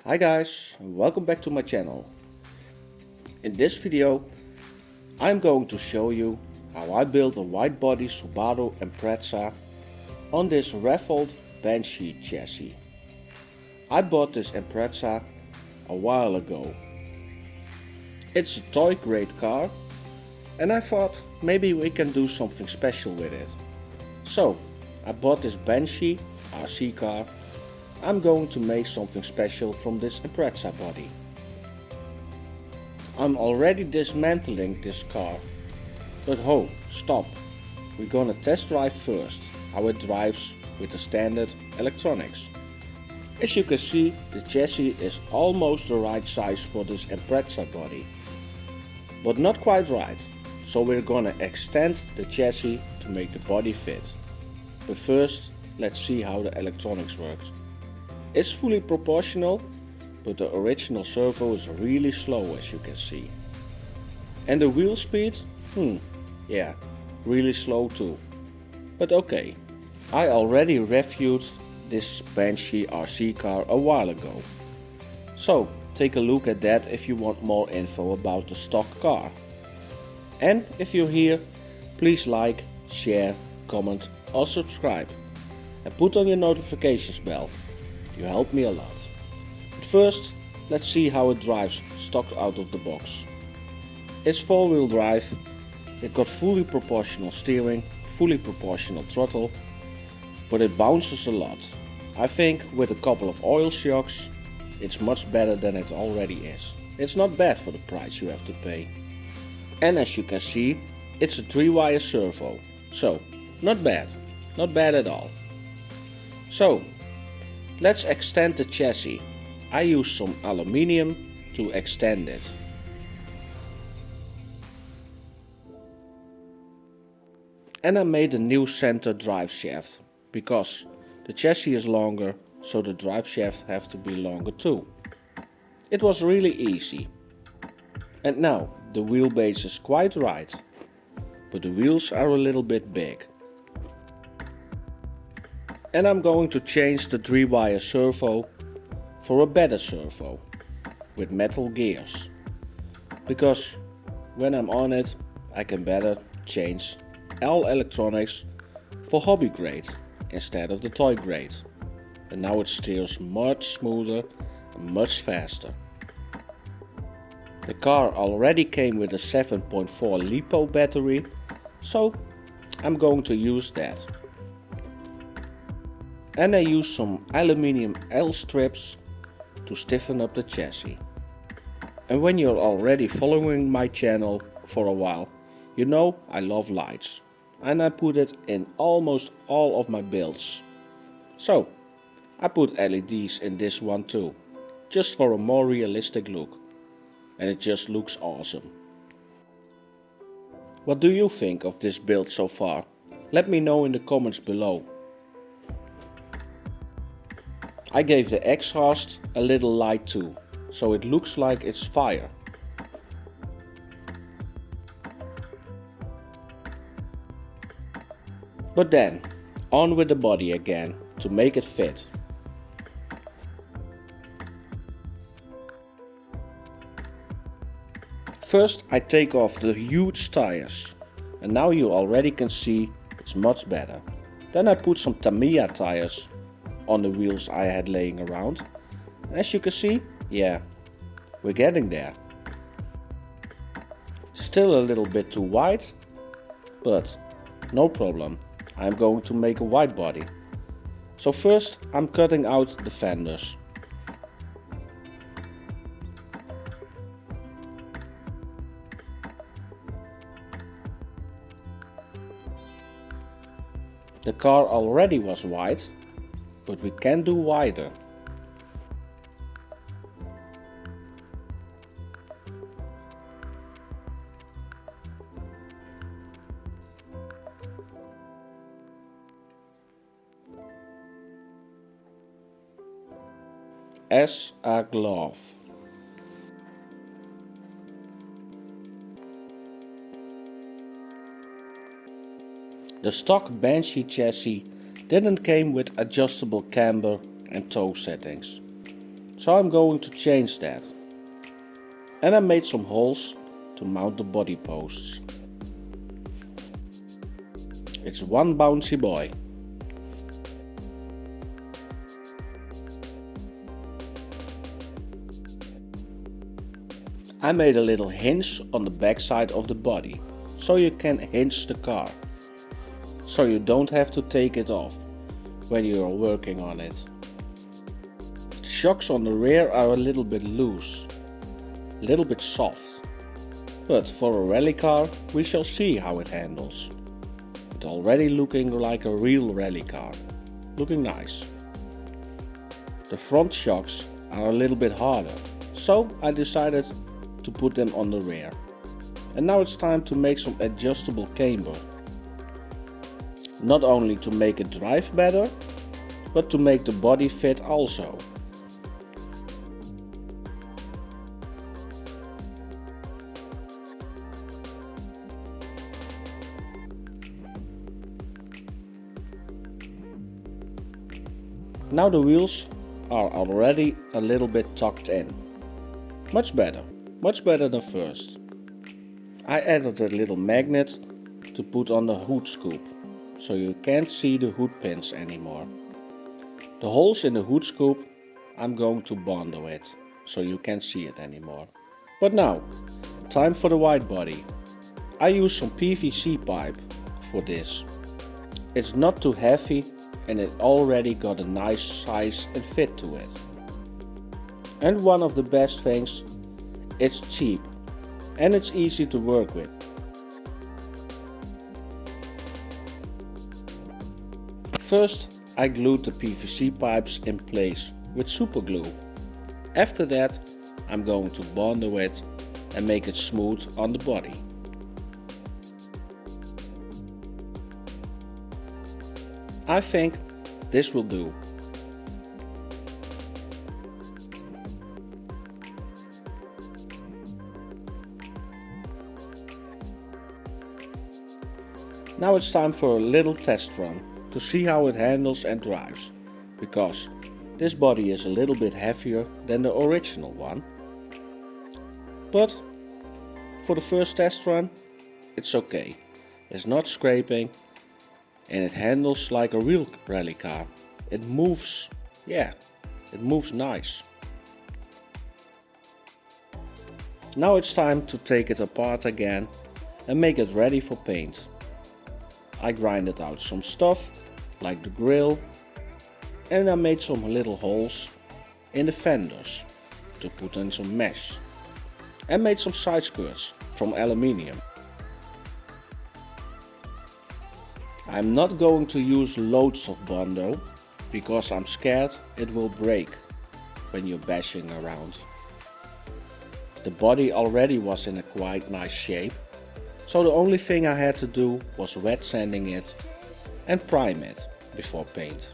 Hi guys, welcome back to my channel. In this video I'm going to show you how I built a widebody Subaru Impreza on this raffled Banshee chassis. I bought this Impreza a while ago. It's a toy grade car and I thought maybe we can do something special with it. So I bought this Banshee RC car. I'm going to make something special from this Impreza body. I'm already dismantling this car, but stop. We're gonna test drive first how it drives with the standard electronics. As you can see, the chassis is almost the right size for this Impreza body, but not quite right, so we're gonna extend the chassis to make the body fit. But first, let's see how the electronics works. It's fully proportional, but the original servo is really slow, as you can see. And the wheel speed? Yeah, really slow too. But okay, I already reviewed this Banshee RC car a while ago. So take a look at that if you want more info about the stock car. And if you're here, please like, share, comment or subscribe. And put on your notifications bell. You help me a lot. But first, let's see how it drives stock out of the box. It's 4-wheel drive. It got fully proportional steering, fully proportional throttle, but it bounces a lot. I think with a couple of oil shocks, it's much better than it already is. It's not bad for the price you have to pay. And as you can see, it's a 3-wire servo. So, not bad at all. So, let's extend the chassis. I used some aluminium to extend it. And I made a new center drive shaft because the chassis is longer, so the drive shaft has to be longer too. It was really easy. And now the wheelbase is quite right, but the wheels are a little bit big. And I'm going to change the 3-wire servo for a better servo with metal gears, because when I'm on it I can better change all electronics for hobby grade instead of the toy grade, and now it steers much smoother and much faster. The car already came with a 7.4 LiPo battery, so I'm going to use that. And I use some aluminium L strips to stiffen up the chassis. And when you're already following my channel for a while, you know I love lights. And I put it in almost all of my builds. So I put LEDs in this one too, just for a more realistic look. And it just looks awesome. What do you think of this build so far? Let me know in the comments below. I gave the exhaust a little light too, so it looks like it's fire. But then, on with the body again to make it fit. First I take off the huge tires, and now you already can see it's much better. Then I put some Tamiya tires on the wheels I had laying around. And as you can see, yeah, we're getting there. Still a little bit too wide, but no problem. I'm going to make a wide body. So first I'm cutting out the fenders. The car already was wide, but we can do wider. As a glove. The stock Banshee chassis didn't came with adjustable camber and toe settings. So I'm going to change that. And I made some holes to mount the body posts. It's one bouncy boy. I made a little hinge on the back side of the body, so you can hinge the car. So you don't have to take it off when you are working on it. The shocks on the rear are a little bit loose, a little bit soft. But for a rally car we shall see how it handles. It's already looking like a real rally car, looking nice. The front shocks are a little bit harder, so I decided to put them on the rear. And now it's time to make some adjustable camber. Not only to make it drive better, but to make the body fit also. Now the wheels are already a little bit tucked in. Much better than first. I added a little magnet to put on the hood scoop, so you can't see the hood pins anymore. The holes in the hood scoop I'm going to bond with, so you can't see it anymore. But now, time for the wide body. I use some PVC pipe for this. It's not too heavy and it already got a nice size and fit to it. And one of the best things, it's cheap and it's easy to work with. First I glued the PVC pipes in place with super glue. After that I'm going to bond it and make it smooth on the body. I think this will do. Now it's time for a little test run to see how it handles and drives, because this body is a little bit heavier than the original one. But for the first test run it's okay. It's not scraping and it handles like a real rally car. It moves, it moves nice. Now it's time to take it apart again and make it ready for paint. I grinded out some stuff like the grill and I made some little holes in the fenders to put in some mesh, and made some side skirts from aluminium. I'm not going to use loads of Bondo because I'm scared it will break when you're bashing around. The body already was in a quite nice shape, so the only thing I had to do was wet sanding it and prime it before paint.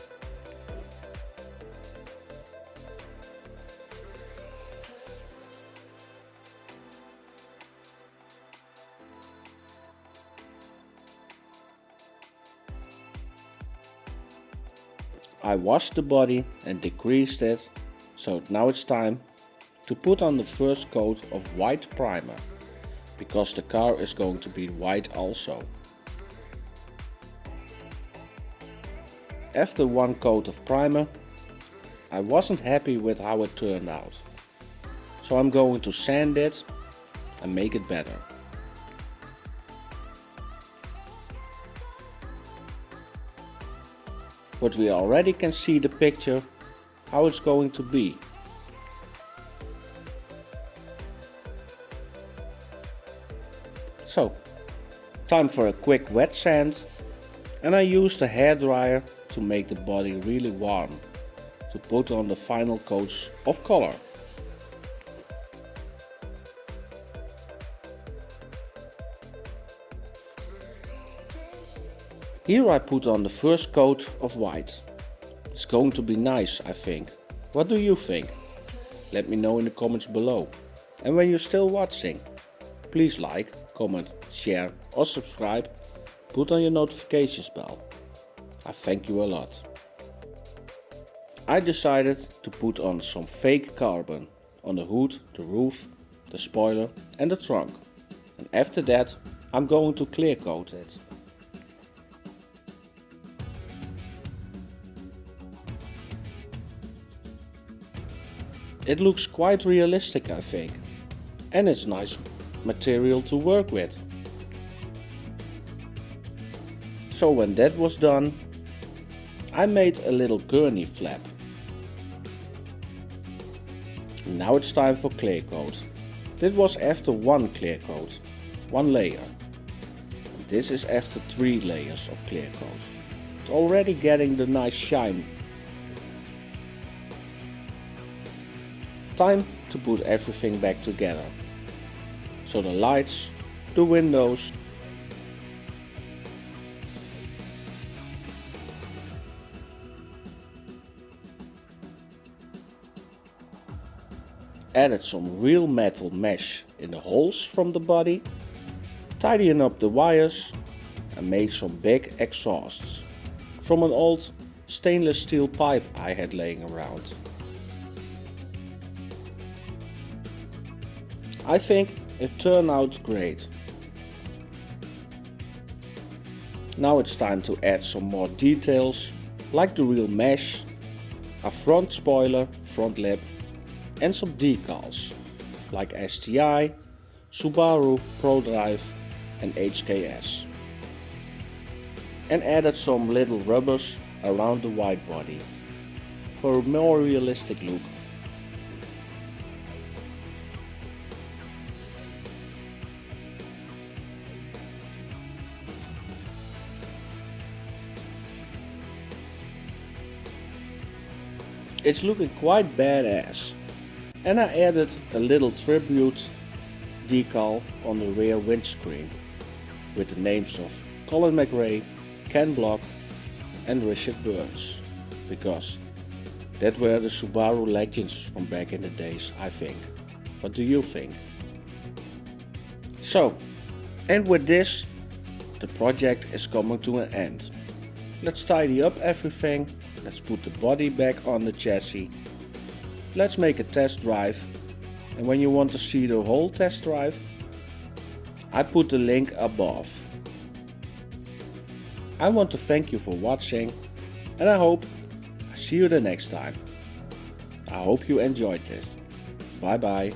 I washed the body and degreased it, so now it's time to put on the first coat of white primer, because the car is going to be white also. After one coat of primer, I wasn't happy with how it turned out, so I'm going to sand it and make it better. But we already can see the picture how it's going to be. So, time for a quick wet sand, and I used a hairdryer to make the body really warm to put on the final coats of color. Here I put on the first coat of white. It's going to be nice, I think. What do you think? Let me know in the comments below. And when you're still watching, please like, comment, share or subscribe. Put on your notifications bell. I thank you a lot. I decided to put on some fake carbon on the hood, the roof, the spoiler and the trunk. And after that I'm going to clear coat it. It looks quite realistic, I think, and it's nice material to work with. So when that was done, I made a little gurney flap. Now it's time for clear coat. This was after one clear coat, one layer. This is after 3 layers of clear coat. It's already getting the nice shine. Time to put everything back together. So the lights, the windows, added some real metal mesh in the holes from the body, tidying up the wires and made some big exhausts from an old stainless steel pipe I had laying around. I think it turned out great. Now it's time to add some more details like the real mesh, a front spoiler, front lip and some decals like STI, Subaru ProDrive and HKS. And added some little rubbers around the widebody for a more realistic look. It's looking quite badass. And I added a little tribute decal on the rear windscreen with the names of Colin McRae, Ken Block and Richard Burns, because that were the Subaru legends from back in the days, I think. What do you think? So, and with this, the project is coming to an end. Let's tidy up everything, let's put the body back on the chassis. Let's make a test drive, and when you want to see the whole test drive, I put the link above. I want to thank you for watching, and I hope I see you the next time. I hope you enjoyed this. Bye bye.